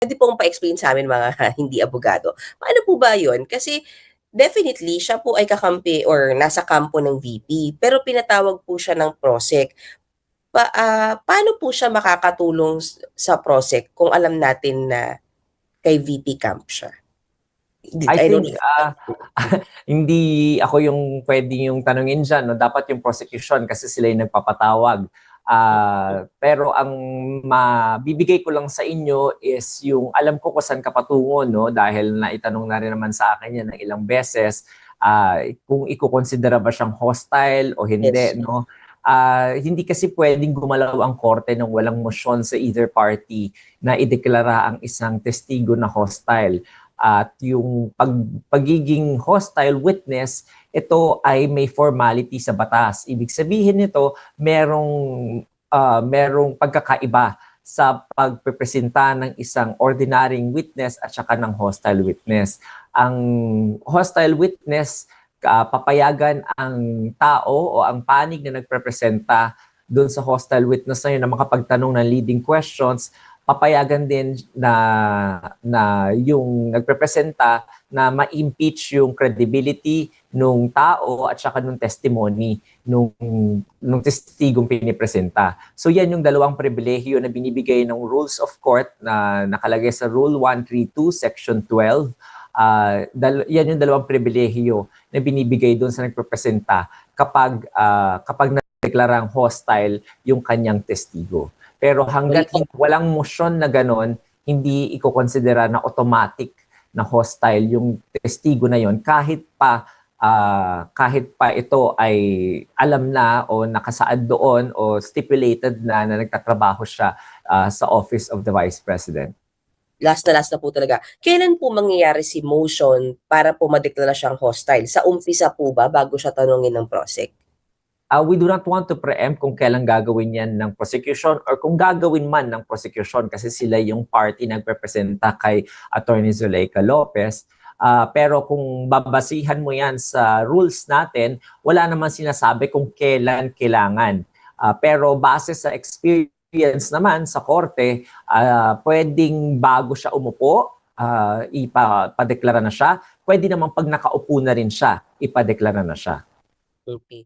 Puwede pong pa-explain sa'min mga hindi abogado, paano po ba 'yun? Kasi definitely siya po ay kakampi or nasa kampo ng VP, pero pinatawag po siya ng PROSEC. Paano po siya makakatulong sa PROSEC kung alam natin na kay VP camp siya? I I don't think know. hindi ako yung pwede yung tanungin dyan, no? Dapat yung prosecution kasi sila yung nagpapatawag. Pero ang mabibigay ko lang sa inyo is yung alam ko kung saan ka patungo, no? Dahil naitanong na rin naman sa akin yan ng ilang beses, kung ikukonsidera ba siyang hostile o hindi, Yes. no? Hindi kasi pwedeng gumalaw ang korte ng walang motion sa either party na ideklara ang isang testigo na hostile. At yung pagiging hostile witness, ito ay may formality sa batas. Ibig sabihin nito, merong pagkakaiba sa pagpepresenta ng isang ordinaryong witness at saka ng hostile witness. Ang hostile witness, papayagan ang tao o ang panig na nagprepresenta doon sa hostile witness na yun na makapagtanong ng leading questions, papayagan din na yung nagprepresenta na ma-impeach yung credibility nung tao at saka nung testimony nung testigong pinipresenta. So yan yung dalawang pribilehiyo na binibigay ng Rules of Court na nakalagay sa Rule 132 Section 12. Yan yung dalawang pribilehiyo na binibigay doon sa nagprepresenta kapag nadeklarang hostile yung kanyang testigo. Pero hanggat walang motion na ganon, hindi iko-considera na automatic na hostile yung testigo na yon kahit pa ito ay alam na o nakasaad doon o stipulated na nagtatrabaho siya sa Office of the Vice President. Last na po talaga. Kailan po mangyayari si motion para po madeklara siyang hostile? Sa umpisa po ba bago siya tanungin ng PROSEC? We do not want to preempt kung kailan gagawin yan ng prosecution or kung gagawin man ng prosecution kasi sila yung party nagrepresenta kay Attorney Zuleika Lopez. Pero kung babasihan mo yan sa rules natin, wala naman sinasabi kung kailan kailangan. Pero base sa experience naman sa korte, pwedeng bago siya umupo, ipadeklara na siya. Pwede naman pag nakaupo na rin siya, ipadeklara na siya. Okay.